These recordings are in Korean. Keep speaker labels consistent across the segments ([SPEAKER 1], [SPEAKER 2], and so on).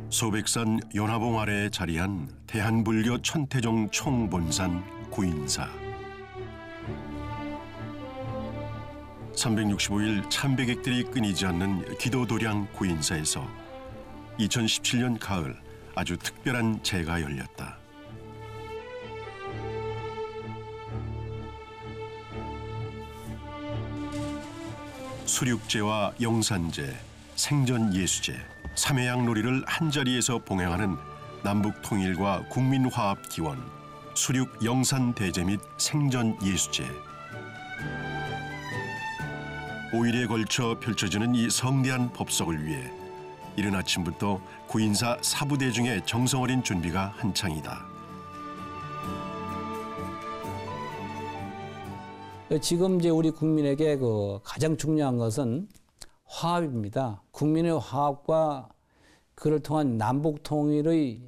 [SPEAKER 1] 소백산 연화봉 아래에 자리한 대한불교 천태종 총본산 구인사. 365일 참배객들이 끊이지 않는 기도도량 구인사에서 2017년 가을 아주 특별한 제가 열렸다. 수륙제와 영산제, 생전예수제, 삼해양놀이를 한자리에서 봉행하는 남북통일과 국민화합기원, 수륙영산대제 및 생전예수제. 5일에 걸쳐 펼쳐지는 이 성대한 법석을 위해 이른 아침부터 구인사 사부대 중에 정성 어린 준비가 한창이다.
[SPEAKER 2] 지금 이제 우리 국민에게 가장 중요한 것은 화합입니다. 국민의 화합과 그를 통한 남북 통일의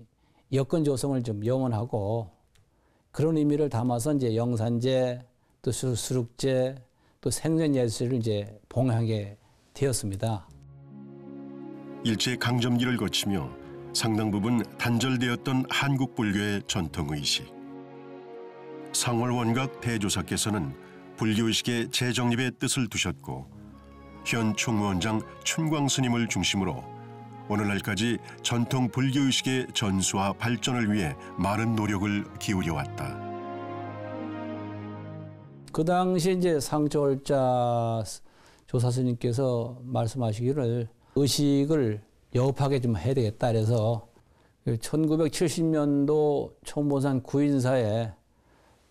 [SPEAKER 2] 여건 조성을 좀 염원하고 그런 의미를 담아서 이제 영산제, 또 수륙제, 또 생전예수제를 이제 봉행하게 되었습니다.
[SPEAKER 1] 일제 강점기를 거치며 상당 부분 단절되었던 한국 불교의 전통 의식. 상월원각 대조사께서는 불교의식의 재정립의 뜻을 두셨고 현 총무원장 춘광 스님을 중심으로 오늘날까지 전통 불교의식의 전수와 발전을 위해 많은 노력을 기울여왔다.
[SPEAKER 2] 그 당시 이제 상초월자 조사 스님께서 말씀하시기를 의식을 여업하게 좀 해야 되겠다. 그래서 1970년도 총본산 구인사에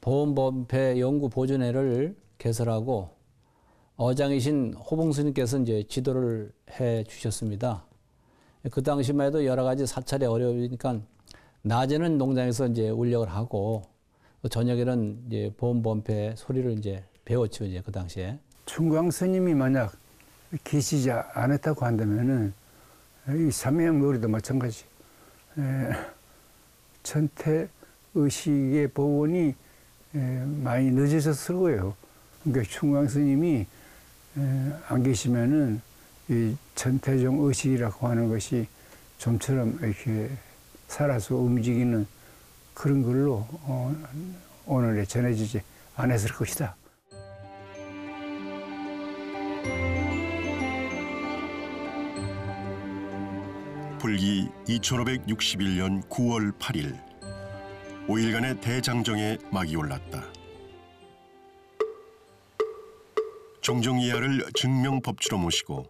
[SPEAKER 2] 보험범패 연구보존회를 개설하고 어장이신 호봉 스님께서 이제 지도를 해 주셨습니다. 그 당시만 해도 여러 가지 사찰이 어려우니까 낮에는 농장에서 이제 운력을 하고 저녁에는 이제 보험범패 소리를 이제 배웠죠. 이제 그 당시에.
[SPEAKER 3] 춘광 스님이 만약 계시지 않았다고 한다면은 이 삼해양놀이도 마찬가지. 천태 의식의 복원이 많이 늦어졌을 거예요. 그러니까 춘광 스님이 안 계시면은 이 천태종 의식이라고 하는 것이 좀처럼 이렇게 살아서 움직이는 그런 걸로 오늘에 전해지지 않았을 것이다.
[SPEAKER 1] 불기 2561년 9월 8일 5일간의 대장정에 막이 올랐다. 종정이하를 증명법주로 모시고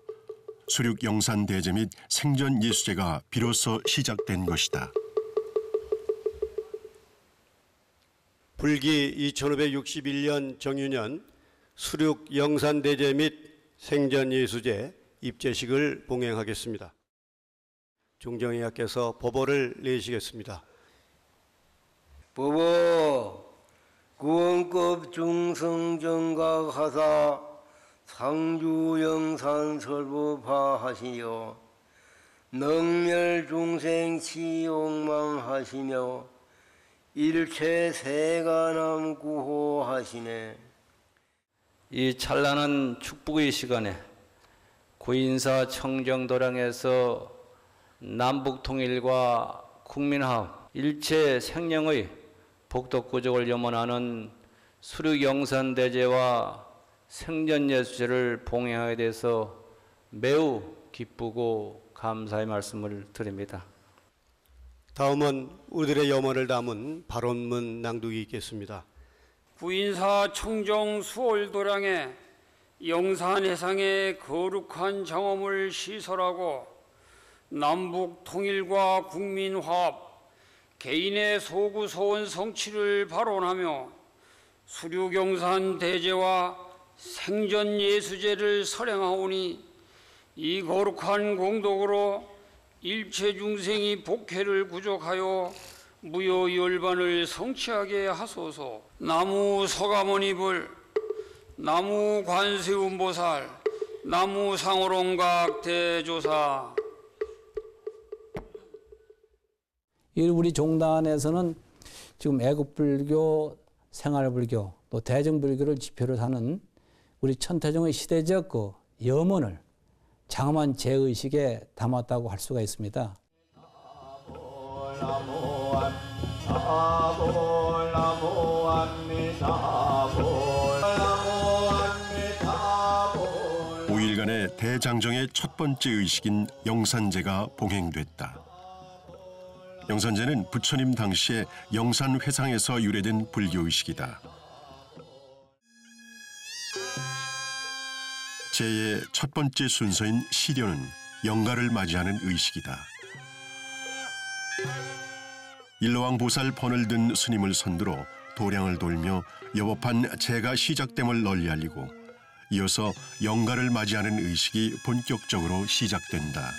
[SPEAKER 1] 수륙영산대제 및 생전예수제가 비로소 시작된 것이다.
[SPEAKER 4] 불기 2561년 정유년 수륙영산대제 및 생전예수제 입제식을 봉행하겠습니다. 종정이하께서 법어를 내시겠습니다.
[SPEAKER 5] 법어 구원급 중성정각하사 상주영산 설법하하시며 능멸중생 치욕망하시며 일체 세간암 구호하시네.
[SPEAKER 6] 이 찬란한 축복의 시간에 구인사 청정도량에서 남북통일과 국민화합, 일체 생명의 복덕구족을 염원하는 수륙영산대제와 생전예수제를 봉행하게 돼서 매우 기쁘고 감사의 말씀을 드립니다.
[SPEAKER 4] 다음은 우리들의 염원을 담은 발언문 낭독이 있겠습니다.
[SPEAKER 7] 구인사 청정 수월도량에 영산해상의 거룩한 정엄을 시설하고 남북 통일과 국민화합, 개인의 소구소원 성취를 발언하며 수륙영산 대제와 생전예수제를 설행하오니 이 거룩한 공덕으로 일체 중생이 복회를 구족하여 무효열반을 성취하게 하소서. 나무 서가모니불, 나무 관세음보살, 나무 상호롱각 대조사.
[SPEAKER 2] 우리 종단에서는 지금 애국불교, 생활불교, 또 대정불교를 지표로 하는 우리 천태종의 시대적 염원을 장엄한 제의식에 담았다고 할 수가 있습니다.
[SPEAKER 1] 오일간의 대장정의 첫 번째 의식인 영산제가 봉행됐다. 영산제는 부처님 당시에 영산회상에서 유래된 불교의식이다. 제의 첫 번째 순서인 시련은 영가를 맞이하는 의식이다. 일로왕 보살 번을 든 스님을 선두로 도량을 돌며 여법한 제가 시작됨을 널리 알리고 이어서 영가를 맞이하는 의식이 본격적으로 시작된다.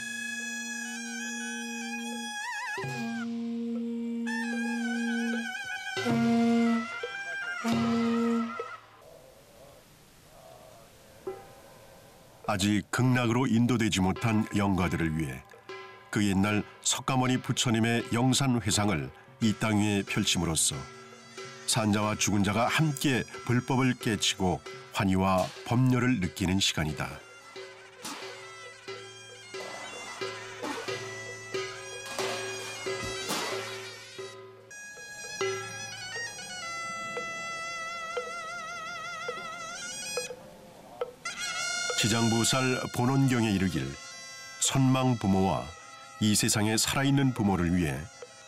[SPEAKER 1] 아직 극락으로 인도되지 못한 영가들을 위해 그 옛날 석가모니 부처님의 영산회상을 이 땅 위에 펼침으로써 산자와 죽은 자가 함께 불법을 깨치고 환희와 법료를 느끼는 시간이다. 지장보살 본원경에 이르길 선망 부모와 이 세상에 살아있는 부모를 위해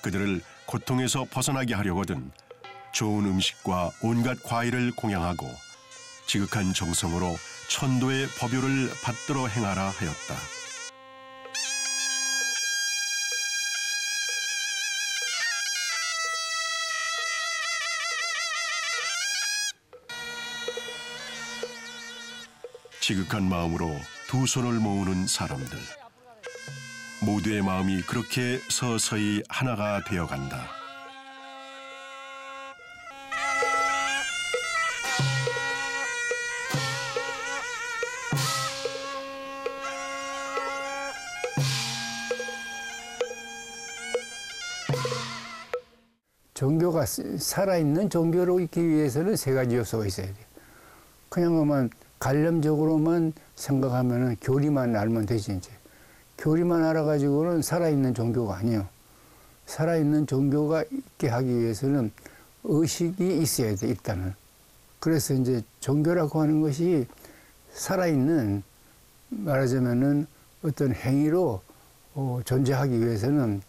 [SPEAKER 1] 그들을 고통에서 벗어나게 하려거든 좋은 음식과 온갖 과일을 공양하고 지극한 정성으로 천도의 법요를 받들어 행하라 하였다. 지극한 마음으로 두 손을 모으는 사람들. 모두의 마음이 그렇게 서서히 하나가 되어간다.
[SPEAKER 3] 종교가 살아있는 종교로 있기 위해서는 세 가지 요소가 있어야 돼요. 그냥 관념적으로만 생각하면 교리만 알면 되지 이제. 교리만 알아가지고는 살아있는 종교가 아니에요. 살아있는 종교가 있게 하기 위해서는 의식이 있어야 돼, 일단은. 그래서 이제 종교라고 하는 것이 살아있는, 말하자면은 어떤 행위로 존재하기 위해서는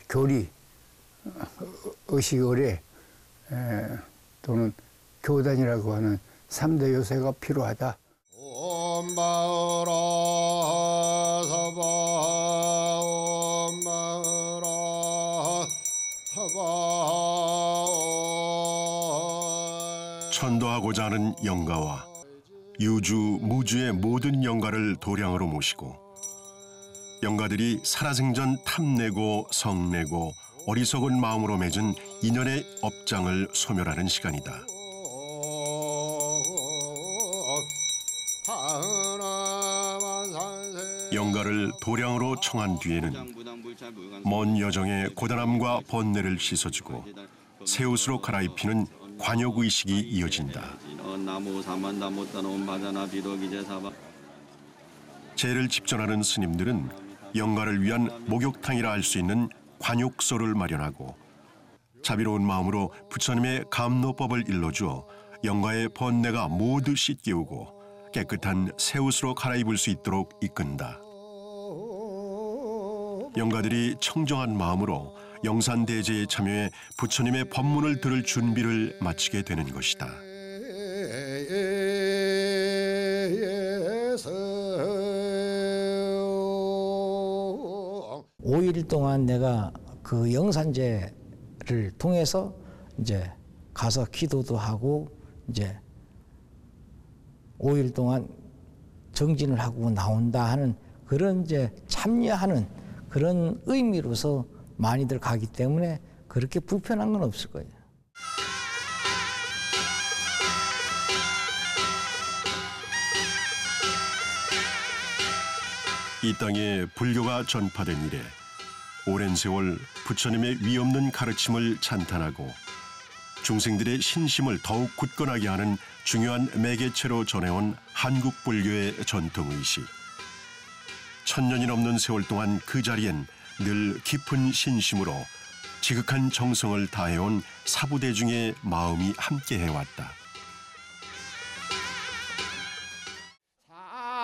[SPEAKER 3] 교리, 의식, 의례 또는 교단이라고 하는 3대 요소가 필요하다.
[SPEAKER 1] 천도하고자 하는 영가와 유주, 무주의 모든 영가를 도량으로 모시고 영가들이 살아생전 탐내고 성내고 어리석은 마음으로 맺은 인연의 업장을 소멸하는 시간이다. 영가를 도량으로 청한 뒤에는 먼 여정의 고단함과 번뇌를 씻어주고 새 옷으로 갈아입히는 관욕의식이 이어진다. 제를 집전하는 스님들은 영가를 위한 목욕탕이라 할 수 있는 관욕소를 마련하고 자비로운 마음으로 부처님의 감노법을 일러주어 영가의 번뇌가 모두 씻기우고 깨끗한 새 옷으로 갈아입을 수 있도록 이끈다. 영가들이 청정한 마음으로 영산대제에 참여해 부처님의 법문을 들을 준비를 마치게 되는 것이다.
[SPEAKER 8] 5일 동안 내가 그 영산제를 통해서 이제 가서 기도도 하고 이제 5일 동안 정진을 하고 나온다 하는 그런 이제 참여하는 그런 의미로서 많이들 가기 때문에 그렇게 불편한 건 없을 거예요.
[SPEAKER 1] 이 땅에 불교가 전파된 이래 오랜 세월 부처님의 위없는 가르침을 찬탄하고 중생들의 신심을 더욱 굳건하게 하는 중요한 매개체로 전해온 한국 불교의 전통의식. 1000년이 넘는 세월 동안 그 자리엔 늘 깊은 신심으로 지극한 정성을 다해온 사부대중의 마음이 함께해왔다.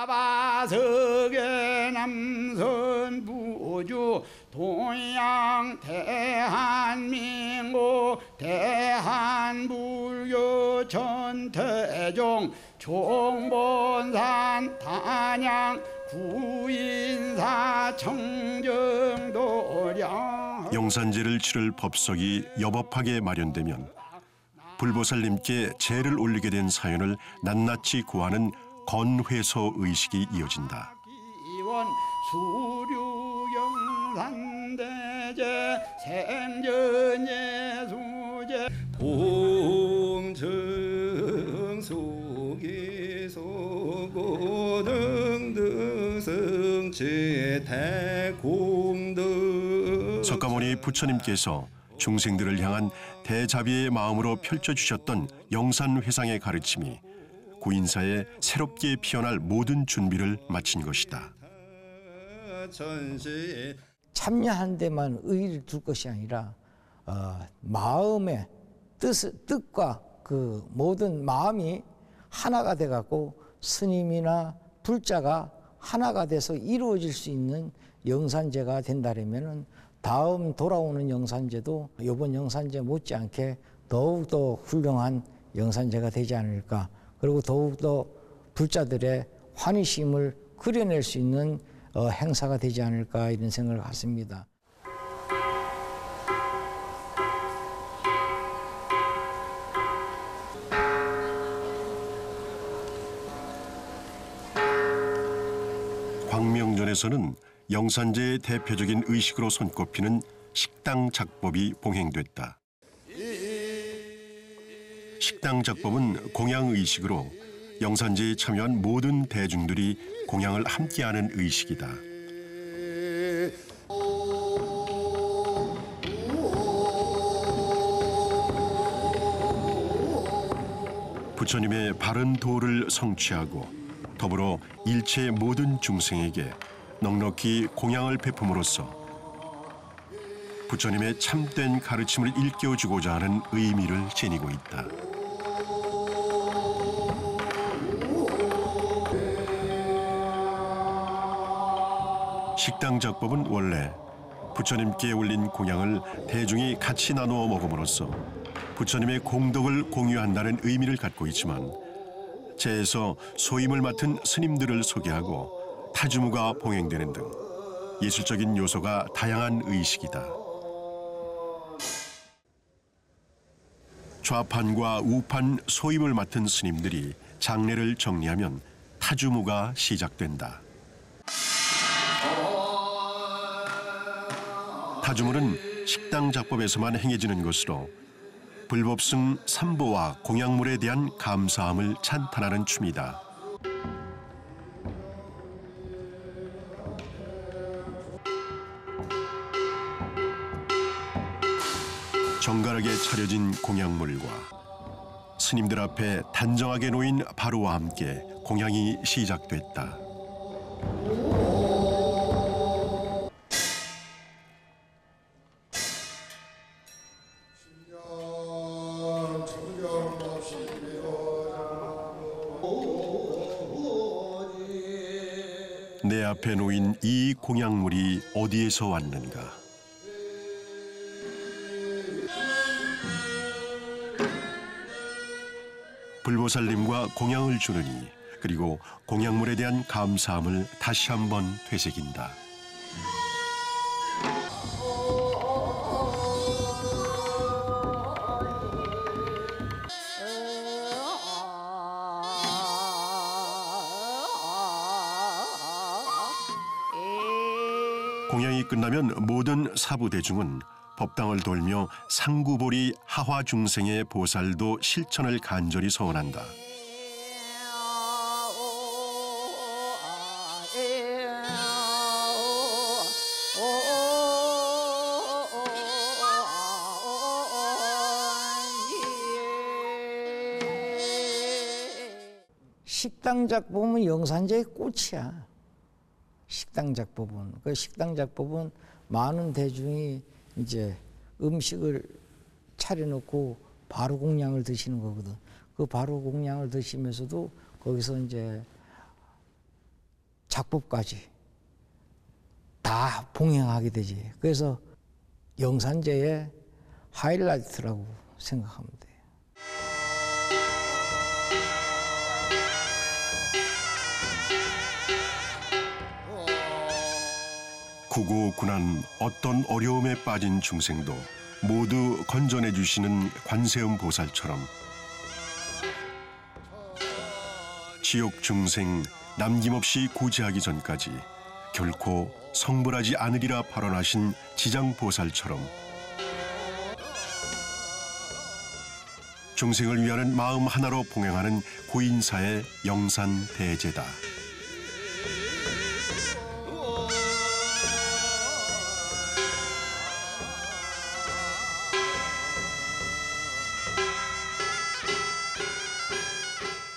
[SPEAKER 7] 사바석의 남선 부주 동양 대한민국 대한불교 전태종 종본산 단양 구인사 청정도량
[SPEAKER 1] 영산제를 치를 법석이 여법하게 마련되면 불보살님께 제를 올리게 된 사연을 낱낱이 구하는 건회서 의식이 이어진다.
[SPEAKER 7] 이원 수류영산대제 생전예수제
[SPEAKER 9] 공정 속에서 고등등승 제태공등
[SPEAKER 1] 석가모니 부처님께서 중생들을 향한 대자비의 마음으로 펼쳐주셨던 영산회상의 가르침이 구인사에 새롭게 피어날 모든 준비를 마친 것이다.
[SPEAKER 8] 참여한 데만 의의를 둘 것이 아니라 마음의 뜻과 그 모든 마음이 하나가 돼갖고 스님이나 불자가 하나가 돼서 이루어질 수 있는 영산제가 된다면은 다음 돌아오는 영산제도 이번 영산제 못지않게 더욱더 훌륭한 영산제가 되지 않을까. 그리고 더욱더 불자들의 환희심을 그려낼 수 있는 행사가 되지 않을까 이런 생각을 갖습니다.
[SPEAKER 1] 광명전에서는 영산제의 대표적인 의식으로 손꼽히는 식당 작법이 봉행됐다. 식당 작법은 공양 의식으로 영산제에 참여한 모든 대중들이 공양을 함께하는 의식이다. 부처님의 바른 도를 성취하고 더불어 일체 모든 중생에게 넉넉히 공양을 베품으로써 부처님의 참된 가르침을 일깨워주고자 하는 의미를 지니고 있다. 식당 작법은 원래 부처님께 올린 공양을 대중이 같이 나누어 먹음으로써 부처님의 공덕을 공유한다는 의미를 갖고 있지만 제에서 소임을 맡은 스님들을 소개하고 타주무가 봉행되는 등 예술적인 요소가 다양한 의식이다. 좌판과 우판 소임을 맡은 스님들이 장례를 정리하면 타주무가 시작된다. 타주무는 식당 작법에서만 행해지는 것으로 불법승 삼보와 공양물에 대한 감사함을 찬탄하는 춤이다. 정갈하게 차려진 공양물과 스님들 앞에 단정하게 놓인 바로와 함께 공양이 시작됐다. 내 앞에 놓인 이 공양물이 어디에서 왔는가? 불보살님과 공양을 주느니 그리고 공양물에 대한 감사함을 다시 한번 되새긴다. 공양이 끝나면 모든 사부대중은 법당을 돌며 상구보리 하화중생의 보살도 실천을 간절히 서원한다.
[SPEAKER 8] 식당 작법은 영산제의 꽃이야. 식당 작법은. 그 식당 작법은 많은 대중이 이제 음식을 차려놓고 바로 공양을 드시는 거거든. 그 바로 공양을 드시면서도 거기서 이제 작법까지 다 봉행하게 되지. 그래서 영산제의 하이라이트라고 생각하면 돼요.
[SPEAKER 1] 구고고난 어떤 어려움에 빠진 중생도 모두 건져내 주시는 관세음 보살처럼 지옥 중생 남김없이 구제하기 전까지 결코 성불하지 않으리라 발언하신 지장 보살처럼 중생을 위하는 마음 하나로 봉행하는 고인사의 영산 대제다.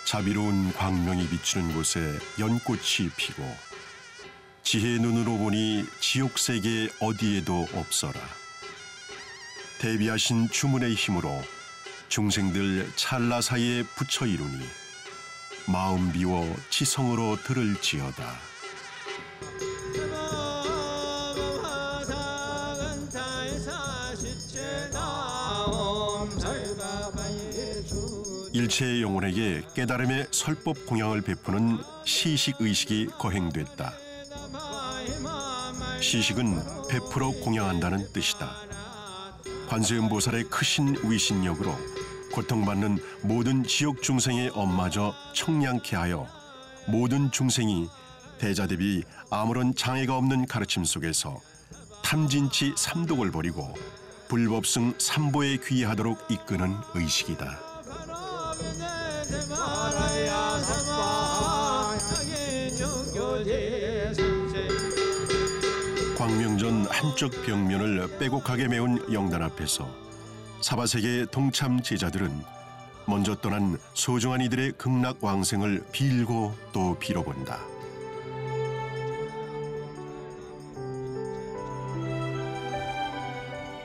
[SPEAKER 1] 자비로운 광명이 비추는 곳에 연꽃이 피고 지혜의 눈으로 보니 지옥세계 어디에도 없어라. 대비하신 주문의 힘으로 중생들 찰나 사이에 붙여 이루니 마음 비워 지성으로 들을지어다. 일체의 영혼에게 깨달음의 설법 공양을 베푸는 시식의식이 거행됐다. 시식은 베풀어 공양한다는 뜻이다. 관세음보살의 크신 위신력으로 고통받는 모든 지옥 중생의 엄마저 청량케 하여 모든 중생이 대자대비 아무런 장애가 없는 가르침 속에서 탐진치 삼독을 버리고 불법승 삼보에 귀의하도록 이끄는 의식이다. 광명전 한쪽 벽면을 빼곡하게 메운 영단 앞에서 사바세계 동참 제자들은 먼저 떠난 소중한 이들의 극락 왕생을 빌고 또 빌어본다.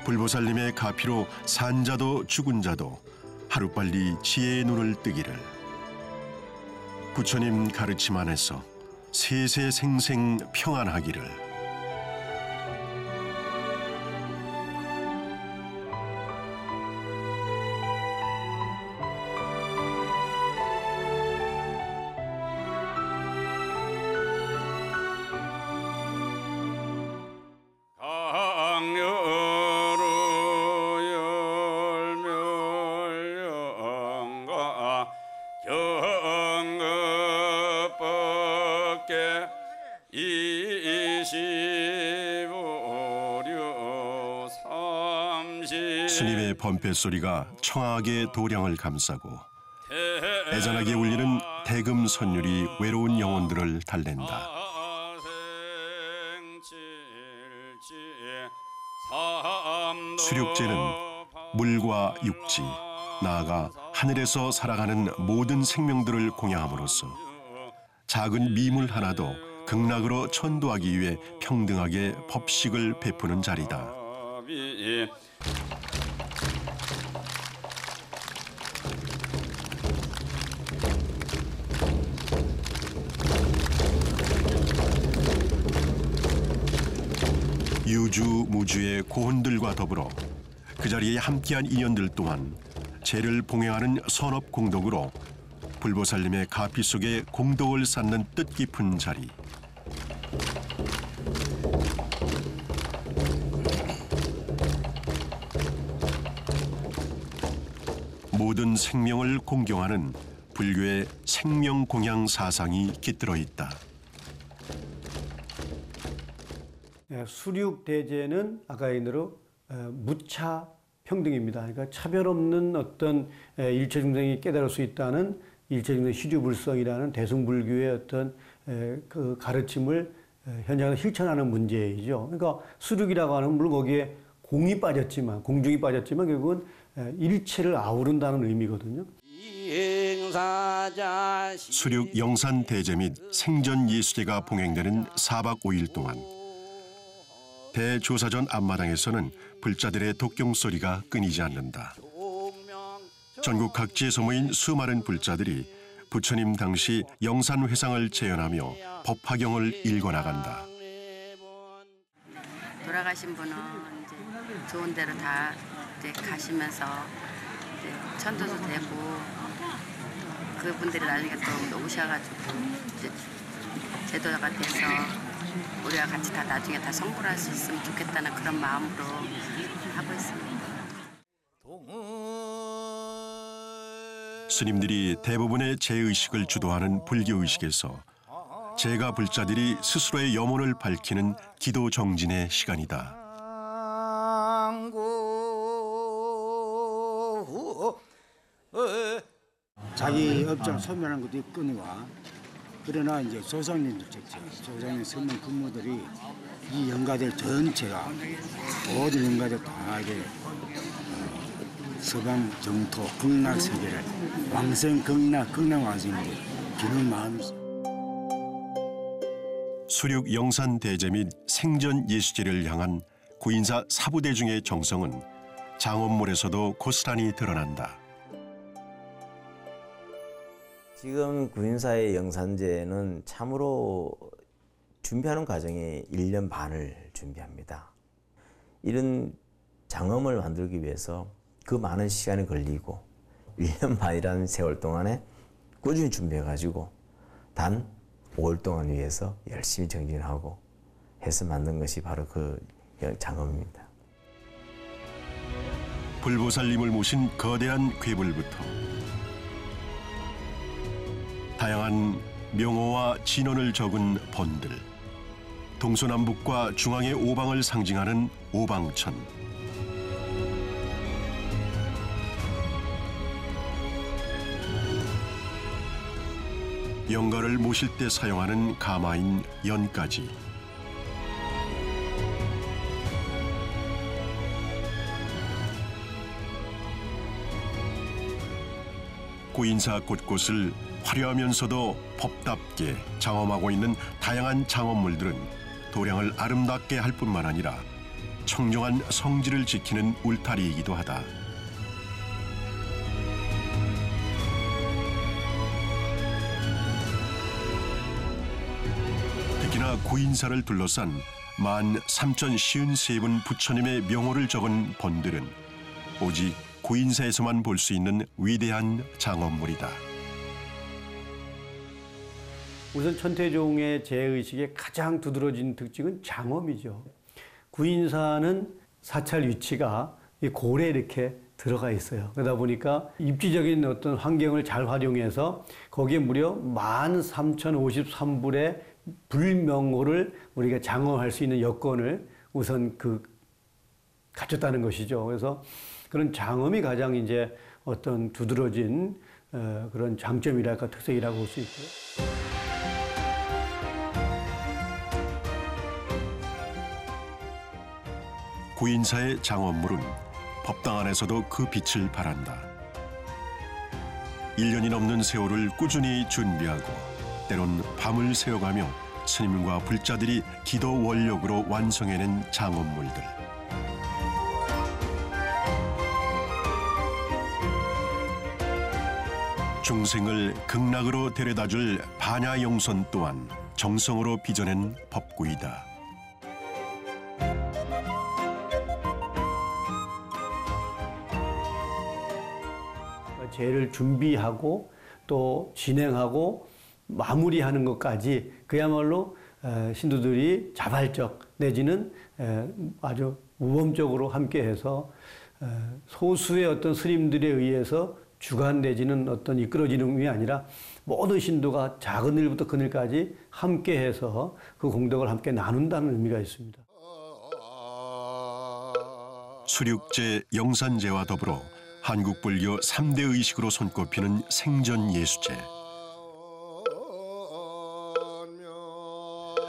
[SPEAKER 1] 불보살님의 가피로 산 자도 죽은 자도 하루빨리 지혜의 눈을 뜨기를, 부처님 가르침 안에서 세세생생 평안하기를. 스님의 번패소리가 청아하게 도량을 감싸고 애잔하게 울리는 대금 선율이 외로운 영혼들을 달랜다. 수륙제는 물과 육지, 나아가 하늘에서 살아가는 모든 생명들을 공양함으로써 작은 미물 하나도 극락으로 천도하기 위해 평등하게 법식을 베푸는 자리다. 유주무주의 고혼들과 더불어 그 자리에 함께한 인연들 또한 죄를 봉행하는 선업공덕으로 불보살님의 가피 속에 공덕을 쌓는 뜻깊은 자리. 모든 생명을 공경하는 불교의 생명공양 사상이 깃들어 있다.
[SPEAKER 4] 수륙대제는 아까 얘기한 대로 무차 평등입니다. 그러니까 차별 없는 어떤 일체 중생이 깨달을 수 있다는 일체 중생 시류불성이라는 대승불교의 어떤 그 가르침을 현장에서 실천하는 문제이죠. 그러니까 수륙이라고 하는 물론 거기에 공이 빠졌지만, 공중이 빠졌지만 결국은 일체를 아우른다는 의미거든요.
[SPEAKER 1] 수륙 영산 대제 및 생전 예수제가 봉행되는 4박 5일 동안 대조사전 앞마당에서는 불자들의 독경 소리가 끊이지 않는다. 전국 각지에서 모인 수많은 불자들이 부처님 당시 영산회상을 재현하며 법화경을 읽어나간다.
[SPEAKER 10] 돌아가신 분은 이제 좋은 데로 다 이제 가시면서 이제 천도도 되고 그분들이 나중에 또 오셔가지고 이제 제도가 돼서 우리와 같이 다 나중에 다 성불할 수 있으면 좋겠다는 그런 마음으로 하고 있습니다.
[SPEAKER 1] 스님들이 대부분의 제의식을 주도하는 불교의식에서 제가 불자들이 스스로의 염원을 밝히는 기도 정진의 시간이다.
[SPEAKER 11] 자기 업장 소멸하는 것도 있거니와 그러나 이제 조상님들 조상님 선명 부모들이 이 영가들 전체가 모든 영가들 다 이제 서방 정토 극락 세계를 왕생 극락 왕생인데 기는 마음이
[SPEAKER 1] 수륙 영산 대제 및 생전 예수제를 향한 구인사 사부대중의 정성은 장엄물에서도 고스란히 드러난다.
[SPEAKER 12] 지금 구인사의 영산제는 참으로 준비하는 과정에 1년 반을 준비합니다. 이런 장엄을 만들기 위해서 그 많은 시간이 걸리고 1년 반이라는 세월 동안에 꾸준히 준비해가지고 단 5월 동안 위해서 열심히 정진하고 해서 만든 것이 바로 그 장엄입니다.
[SPEAKER 1] 불보살님을 모신 거대한 괴불부터 다양한 명호와 진언을 적은 번들, 동서남북과 중앙의 오방을 상징하는 오방천, 영가를 모실 때 사용하는 가마인 연까지 구인사 곳곳을 화려하면서도 법답게 장엄하고 있는 다양한 장엄물들은 도량을 아름답게 할 뿐만 아니라 청정한 성질을 지키는 울타리이기도 하다. 특히나 구인사를 둘러싼 13,053분 부처님의 명호를 적은 번들은 오직 구인사에서만 볼 수 있는 위대한 장엄물이다.
[SPEAKER 4] 우선 천태종의 제의식의 가장 두드러진 특징은 장엄이죠. 구인사는 사찰 위치가 고래 이렇게 들어가 있어요. 그러다 보니까 입지적인 어떤 환경을 잘 활용해서 거기에 무려 13,053불의 불명호를 우리가 장엄할 수 있는 여건을 우선 갖췄다는 것이죠. 그래서 그런 장엄이 가장 이제 어떤 두드러진 그런 장점이랄까 특색이라고 볼 수 있고요.
[SPEAKER 1] 구인사의 장엄물은 법당 안에서도 그 빛을 발한다. 1년이 넘는 세월을 꾸준히 준비하고 때론 밤을 새워가며 스님과 불자들이 기도 원력으로 완성해낸 장엄물들. 중생을 극락으로 데려다줄 반야영선 또한 정성으로 빚어낸 법구이다.
[SPEAKER 4] 제를 준비하고 또 진행하고 마무리하는 것까지 그야말로 신도들이 자발적 내지는 아주 모범적으로 함께해서 소수의 어떤 스님들에 의해서 주관 내지는 어떤 이끌어지는 게 아니라 모든 신도가 작은 일부터 큰 일까지 함께해서 그 공덕을 함께 나눈다는 의미가 있습니다.
[SPEAKER 1] 수륙제, 영산제와 더불어 한국 불교 3대 의식으로 손꼽히는 생전예수제.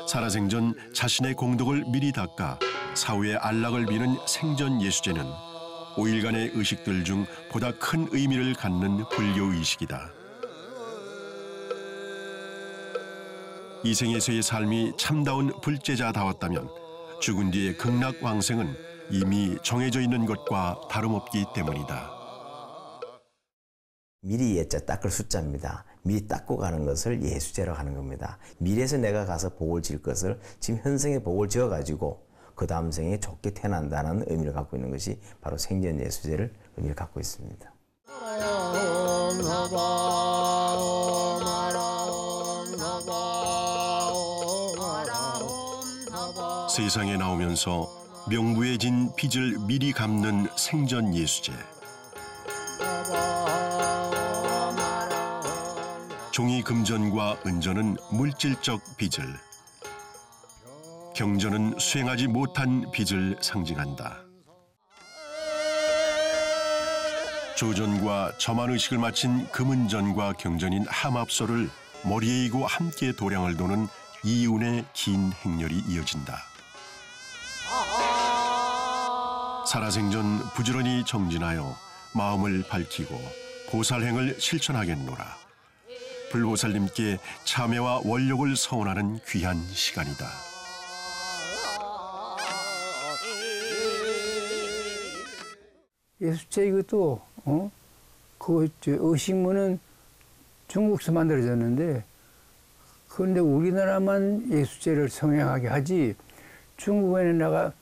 [SPEAKER 1] 살아생전 자신의 공덕을 미리 닦아 사후의 안락을 비는 생전예수제는 5일간의 의식들 중 보다 큰 의미를 갖는 불교의식이다. 이 생에서의 삶이 참다운 불제자다웠다면 죽은 뒤의 극락왕생은 이미 정해져 있는 것과 다름없기 때문이다.
[SPEAKER 12] 미리 예자 닦을 숫자입니다. 미리 닦고 가는 것을 예수제라고 하는 겁니다. 미래에서 내가 가서 복을 질 것을 지금 현생에 복을 지어가지고 그 다음 생에 좋게 태어난다는 의미를 갖고 있는 것이 바로 생전 예수제를 의미를 갖고 있습니다.
[SPEAKER 1] 세상에 나오면서 명부에 진 빚을 미리 갚는 생전 예수제. 종이 금전과 은전은 물질적 빚을, 경전은 수행하지 못한 빚을 상징한다. 조전과 점안의식을 마친 금은전과 경전인 함합소를 머리에 이고 함께 도량을 도는 이운의 긴 행렬이 이어진다. 살아생전 부지런히 정진하여 마음을 밝히고 보살행을 실천하겠노라. 불보살님께 참회와 원력을 서원하는 귀한 시간이다.
[SPEAKER 3] 예수제 이것도 그 의식문은 중국에서 만들어졌는데 그런데 우리나라만 예수제를 성행하게 하지 중국에는 내가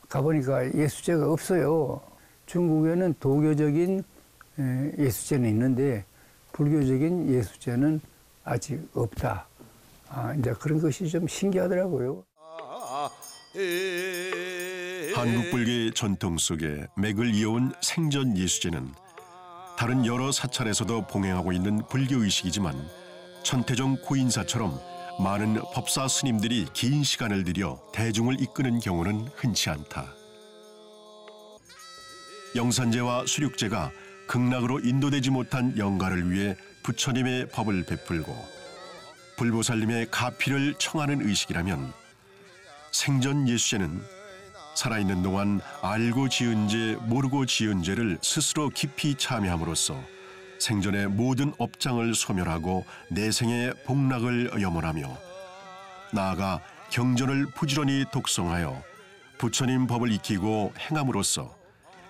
[SPEAKER 3] 가보니까 예수제가 없어요. 중국에는 도교적인 예수제는 있는데 불교적인 예수제는 아직 없다. 이제 그런 것이 좀 신기하더라고요.
[SPEAKER 1] 한국 불교의 전통 속에 맥을 이어온 생전 예수제는 다른 여러 사찰에서도 봉행하고 있는 불교의식이지만 천태종 고인사처럼 많은 법사 스님들이 긴 시간을 들여 대중을 이끄는 경우는 흔치 않다. 영산제와 수륙제가 극락으로 인도되지 못한 영가를 위해 부처님의 법을 베풀고 불보살님의 가피를 청하는 의식이라면 생전 예수제는 살아있는 동안 알고 지은 죄, 모르고 지은 죄를 스스로 깊이 참여함으로써 생전의 모든 업장을 소멸하고 내생의 복락을 염원하며 나아가 경전을 부지런히 독송하여 부처님 법을 익히고 행함으로써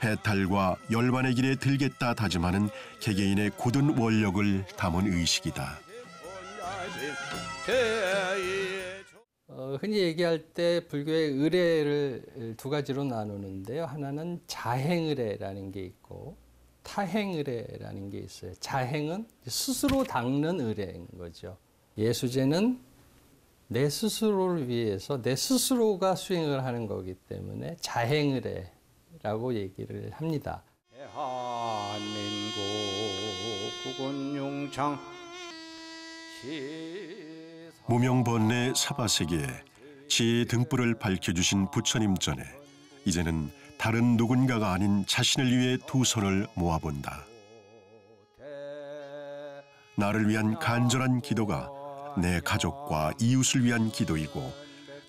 [SPEAKER 1] 해탈과 열반의 길에 들겠다 다짐하는 개개인의 굳은 원력을 담은 의식이다.
[SPEAKER 2] 흔히 얘기할 때 불교의 의례를 두 가지로 나누는데요. 하나는 자행의례라는 게 있고 타행의례라는 게 있어요. 자행은 스스로 닦는 의례인 거죠. 예수제는 내 스스로를 위해서 내 스스로가 수행을 하는 거기 때문에 자행의례라고 얘기를 합니다.
[SPEAKER 6] 대한민국 국은용창
[SPEAKER 1] 무명번뇌 사바세계에 지혜의 등불을 밝혀주신 부처님 전에 이제는 다른 누군가가 아닌 자신을 위해 두 손을 모아본다. 나를 위한 간절한 기도가 내 가족과 이웃을 위한 기도이고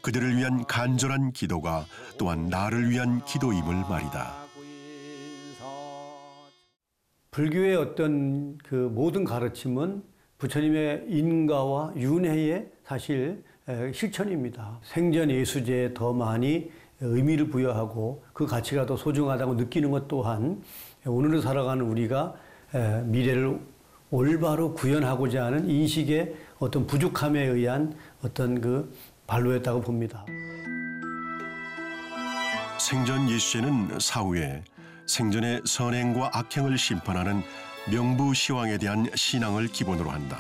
[SPEAKER 1] 그들을 위한 간절한 기도가 또한 나를 위한 기도임을 말이다.
[SPEAKER 4] 불교의 어떤 그 모든 가르침은 부처님의 인가와 윤회의 사실 실천입니다. 생전 예수제에 더 많이 의미를 부여하고 그 가치가 더 소중하다고 느끼는 것 또한 오늘을 살아가는 우리가 미래를 올바로 구현하고자 하는 인식의 어떤 부족함에 의한 어떤 그 발로였다고 봅니다.
[SPEAKER 1] 생전 예수제는 사후에 생전의 선행과 악행을 심판하는 명부시왕에 대한 신앙을 기본으로 한다.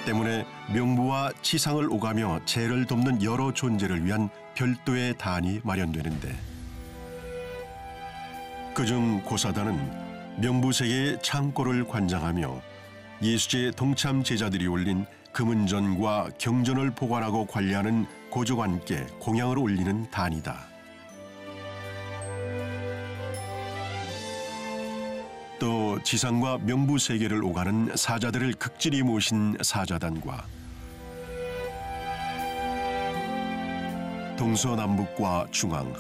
[SPEAKER 1] 때문에 명부와 지상을 오가며 죄를 돕는 여러 존재를 위한 별도의 단이 마련되는데 그중 고사단은 명부세계의 창고를 관장하며 예수제 동참 제자들이 올린 금은전과 경전을 보관하고 관리하는 고조관께 공양을 올리는 단이다. 또 지상과 명부세계를 오가는 사자들을 극진히 모신 사자단과 동서남북과 중앙,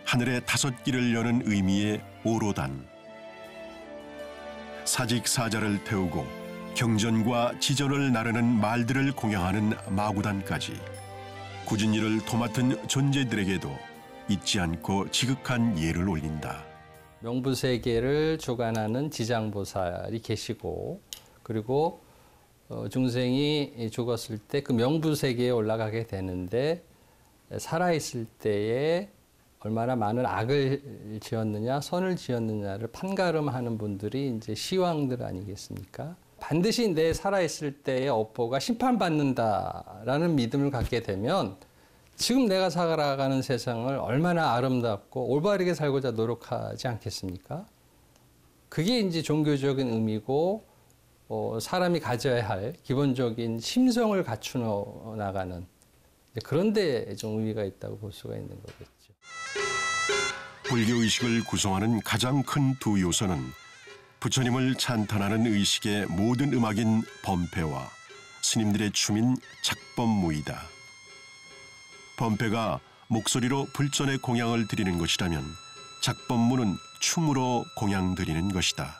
[SPEAKER 1] 하늘의 5길을 여는 의미의 오로단, 사직사자를 태우고 경전과 지전을 나르는 말들을 공양하는 마구단까지 굳은 일을 도맡은 존재들에게도 잊지 않고 지극한 예를 올린다.
[SPEAKER 13] 명부세계를 주관하는 지장보살이 계시고, 그리고 중생이 죽었을 때 그 명부세계에 올라가게 되는데, 살아있을 때에 얼마나 많은 악을 지었느냐, 선을 지었느냐를 판가름하는 분들이 이제 시왕들 아니겠습니까? 반드시 내 살아있을 때의 업보가 심판받는다라는 믿음을 갖게 되면 지금 내가 살아가는 세상을 얼마나 아름답고 올바르게 살고자 노력하지 않겠습니까? 그게 이제 종교적인 의미고 사람이 가져야 할 기본적인 심성을 갖추어 나가는 그런 데 좀 의미가 있다고 볼 수가 있는 거겠죠.
[SPEAKER 1] 불교의식을 구성하는 가장 큰 두 요소는 부처님을 찬탄하는 의식의 모든 음악인 범패와 스님들의 춤인 작법무이다. 범패가 목소리로 불전의 공양을 드리는 것이라면 작법무는 춤으로 공양 드리는 것이다.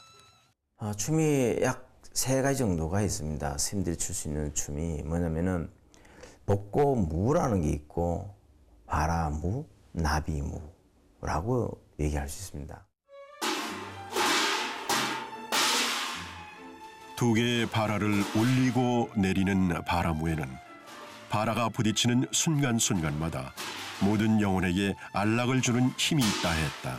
[SPEAKER 12] 춤이 약 3가지 정도가 있습니다. 스님들이 출 수 있는 춤이 뭐냐면은 복고무라는 게 있고 바라무, 나비무라고 얘기할 수 있습니다.
[SPEAKER 1] 두 개의 바라를 올리고 내리는 바라무에는 바라가 부딪히는 순간순간마다 모든 영혼에게 안락을 주는 힘이 있다 했다.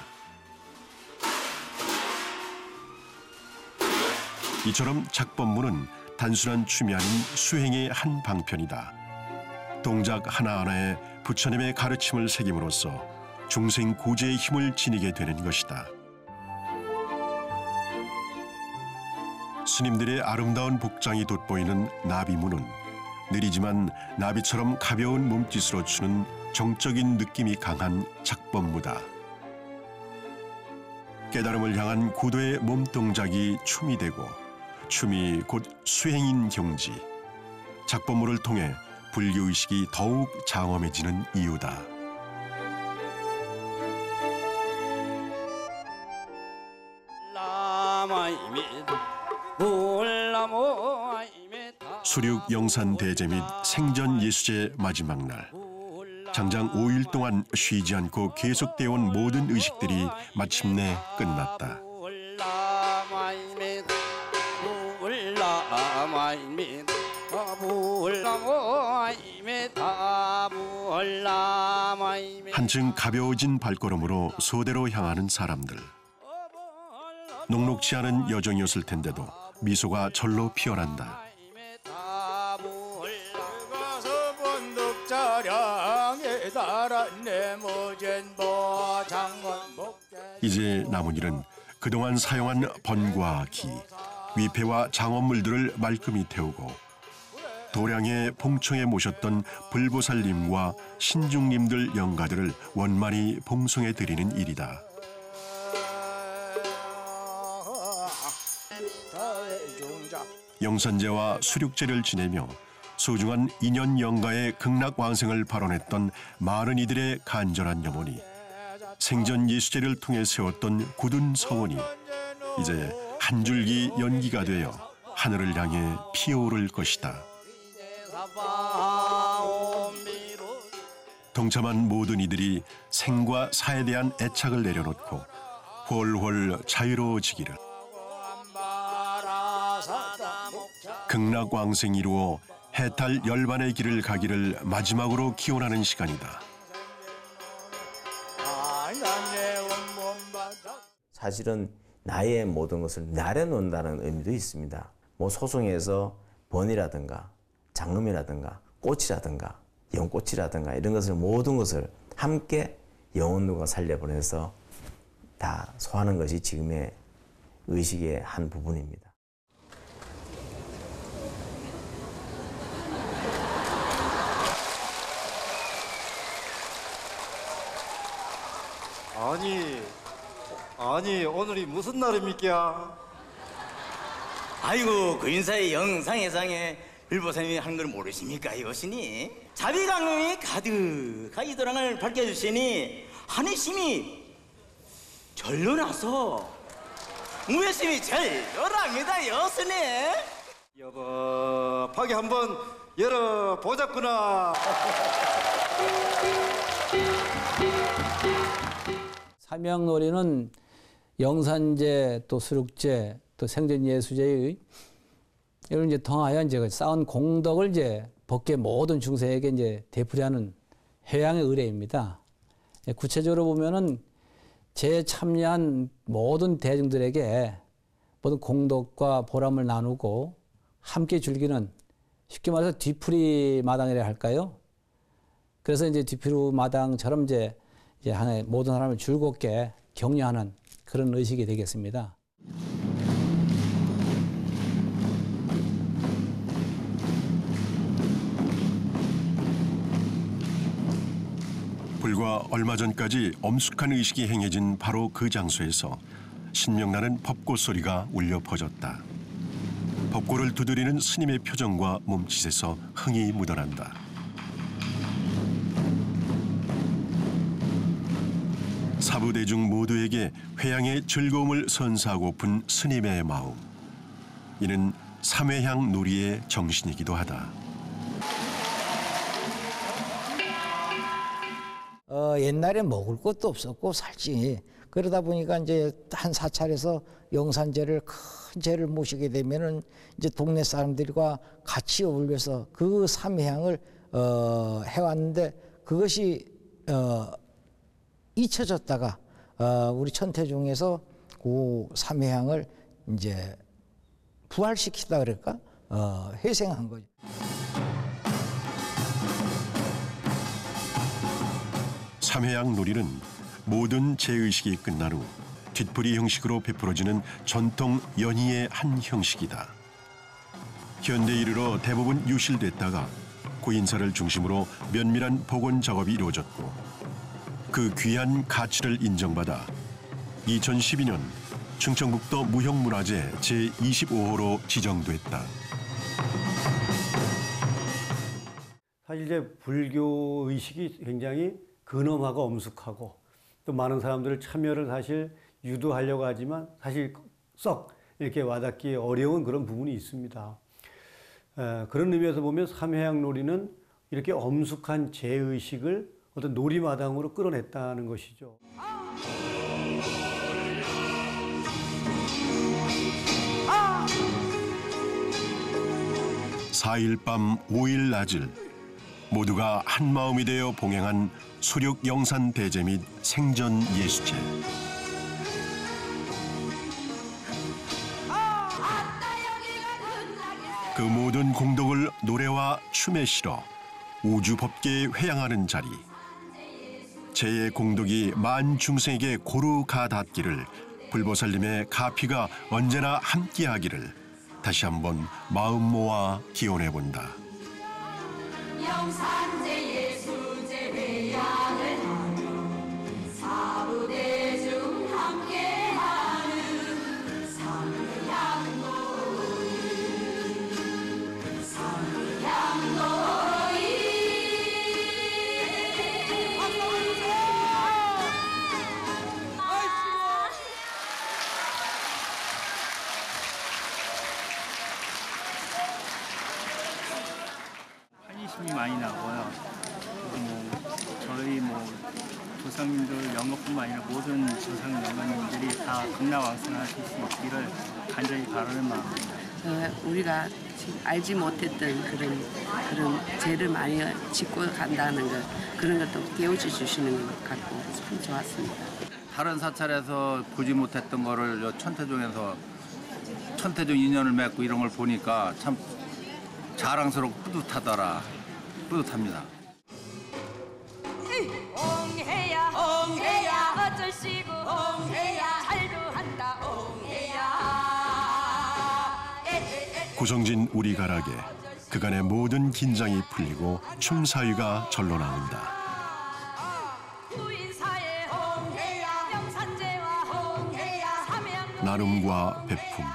[SPEAKER 1] 이처럼 작법무는 단순한 춤이 아닌 수행의 한 방편이다. 동작 하나하나에 부처님의 가르침을 새김으로써 중생 구제의 힘을 지니게 되는 것이다. 스님들의 아름다운 복장이 돋보이는 나비무는 느리지만 나비처럼 가벼운 몸짓으로 추는 정적인 느낌이 강한 작법무다. 깨달음을 향한 고도의 몸동작이 춤이 되고 춤이 곧 수행인 경지. 작법무를 통해 불교의식이 더욱 장엄해지는 이유다. 수륙 영산대제 및 생전 예수제 마지막 날, 장장 5일 동안 쉬지 않고 계속되어 온 모든 의식들이 마침내 끝났다. 한층 가벼워진 발걸음으로 소대로 향하는 사람들. 녹록지 않은 여정이었을 텐데도 미소가 절로 피어난다. 이제 남은 일은 그동안 사용한 번과 기, 위패와 장엄물들을 말끔히 태우고 도량의 봉청에 모셨던 불보살님과 신중님들 영가들을 원만히 봉송해 드리는 일이다. 영산제와 수륙제를 지내며 소중한 인연 영가의 극락왕생을 발언했던 많은 이들의 간절한 염원이 생전 예수제를 통해 세웠던 굳은 서원이 이제 한 줄기 연기가 되어 하늘을 향해 피어오를 것이다. 동참한 모든 이들이 생과 사에 대한 애착을 내려놓고 훨훨 자유로워지기를. 극락왕생 이루어 해탈 열반의 길을 가기를 마지막으로 기원하는 시간이다.
[SPEAKER 12] 사실은 나의 모든 것을 내려놓는다는 의미도 있습니다. 뭐 소송에서 번이라든가 장음이라든가 꽃이라든가 연꽃이라든가 이런 것을 모든 것을 함께 영혼과 살려보내서 다 소화하는 것이 지금의 의식의 한 부분입니다.
[SPEAKER 14] 아니 오늘이 무슨 날입니까?
[SPEAKER 15] 아이고 그 인사의 영상회상에 불보살님이 하는 걸 모르십니까 이것이니? 자비강림이 가득하게 도랑을 밝혀주시니 하늘심이 절로 나서 무예심이 절로랍니다 여스네.
[SPEAKER 14] 여법하게 한번 열어보자꾸나.
[SPEAKER 2] 삼양놀이는 영산제 또 수륙제 또 생전예수제의 이런 이제 통하여 이제 쌓은 공덕을 이제 법계 모든 중생에게 이제 되풀이하는 해양의 의례입니다. 구체적으로 보면은 제 참여한 모든 대중들에게 모든 공덕과 보람을 나누고 함께 즐기는 쉽게 말해서 뒤풀이 마당이라 할까요? 그래서 이제 뒤풀이 마당처럼 이제 하나의 모든 사람을 즐겁게 격려하는 그런 의식이 되겠습니다.
[SPEAKER 1] 불과 얼마 전까지 엄숙한 의식이 행해진 바로 그 장소에서 신명나는 법고 소리가 울려 퍼졌다. 법고를 두드리는 스님의 표정과 몸짓에서 흥이 묻어난다. 사부대중 모두에게 회양의 즐거움을 선사하고픈 스님의 마음. 이는 삼회향 놀이의 정신이기도 하다.
[SPEAKER 8] 옛날에 먹을 것도 없었고 살찌. 그러다 보니까 이제 한 사찰에서 영산제를 큰 제를 모시게 되면은 이제 동네 사람들과 같이 어울려서 그 삼회향을 해왔는데 그것이 잊혀졌다가 우리 천태중에서 그 삼회향을 이제 부활시키다 그럴까 회생한 거죠.
[SPEAKER 1] 삼회향 놀이는 모든 제의식이 끝난 후 뒷풀이 형식으로 베풀어지는 전통 연희의 한 형식이다. 현대에 이르러 대부분 유실됐다가 고인사를 중심으로 면밀한 복원 작업이 이루어졌고 그 귀한 가치를 인정받아 2012년 충청북도 무형문화재 제25호로 지정됐다.
[SPEAKER 4] 사실 이제 불교 의식이 굉장히 근엄하고 엄숙하고 또 많은 사람들을 참여를 사실 유도하려고 하지만 사실 썩 이렇게 와닿기 어려운 그런 부분이 있습니다. 그런 의미에서 보면 삼회향 놀이는 이렇게 엄숙한 제의식을 어떤 놀이마당으로 끌어냈다는 것이죠.
[SPEAKER 1] 4일 밤 5일 낮을 모두가 한 마음이 되어 봉행한 수륙 영산 대제 및 생전 예수제. 그 모든 공덕을 노래와 춤에 실어 우주 법계에 회양하는 자리. 제의 공덕이 만 중생에게 고루 가닿기를 불보살님의 가피가 언제나 함께하기를 다시 한번 마음 모아 기원해 본다.
[SPEAKER 16] 영산제 예수제 회양을 하며 사부대중 함께하는 삼양놀이
[SPEAKER 17] 환희심이 많이 나고요. 저희 조상님들 영어뿐만 아니라 모든 조상 영어님들이 다 극락왕승하실 수 있기를 간절히 바라는 마음입니다.
[SPEAKER 10] 우리가 지금 알지 못했던 그런 죄를 많이 짓고 간다는 것, 그런 것도 깨우쳐 주시는 것 같고 참 좋았습니다.
[SPEAKER 18] 다른 사찰에서 보지 못했던 거를 천태중에서 천태중 인연을 맺고 이런 걸 보니까 참 자랑스럽고 뿌듯하더라. 뿌듯합니다.
[SPEAKER 16] 옹해야 옹해야 어쩔시고 옹해야 잘도 한다 옹해야
[SPEAKER 1] 구성진 우리 가락에 그간의 모든 긴장이 풀리고 춤 사위가 절로 나온다.
[SPEAKER 16] 구인사의 옹해야 영산제와 옹해야 삼양
[SPEAKER 1] 나눔과 베품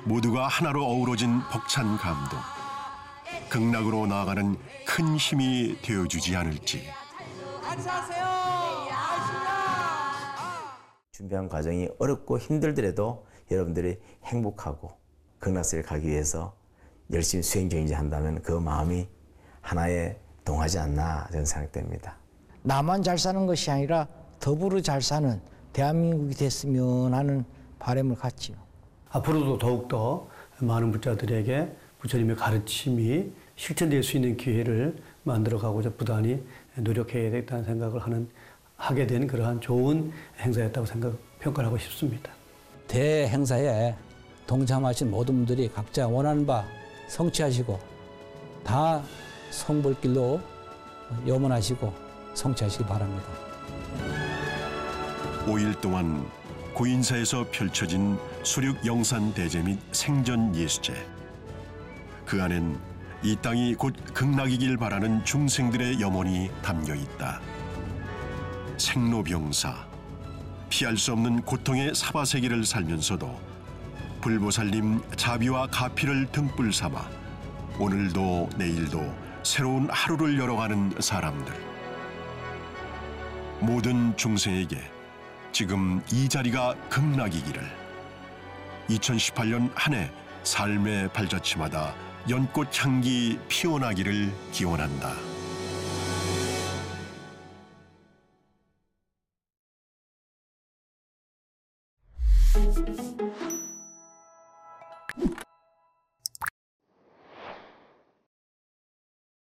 [SPEAKER 1] 모두가 하나로 어우러진 벅찬 감동. 극락으로 나아가는 큰 힘이 되어주지 않을지.
[SPEAKER 12] 준비한 과정이 어렵고 힘들더라도 여러분들이 행복하고 극락세를 가기 위해서 열심히 수행정진한다면 그 마음이 하나에 동하지 않나 저는 생각됩니다.
[SPEAKER 8] 나만 잘 사는 것이 아니라 더불어 잘 사는 대한민국이 됐으면 하는 바람을 갖지요.
[SPEAKER 4] 앞으로도 더욱더 많은 부자들에게 부처님의 가르침이 실천될 수 있는 기회를 만들어가고자 부단히 노력해야 되겠다는 생각을 하게 된 그러한 좋은 행사였다고 평가를 하고 싶습니다.
[SPEAKER 2] 대행사에 동참하신 모든 분들이 각자 원하는 바 성취하시고 다 성불길로 염원하시고 성취하시기 바랍니다.
[SPEAKER 1] 5일 동안 고인사에서 펼쳐진 수륙 영산 대제 및 생전 예수제. 그 안엔 이 땅이 곧 극락이길 바라는 중생들의 염원이 담겨 있다. 생로병사, 피할 수 없는 고통의 사바세계를 살면서도 불보살님 자비와 가피를 등불 삼아 오늘도 내일도 새로운 하루를 열어가는 사람들. 모든 중생에게 지금 이 자리가 극락이기를. 2018년 한 해 삶의 발자취마다 연꽃 향기 피어나기를 기원한다.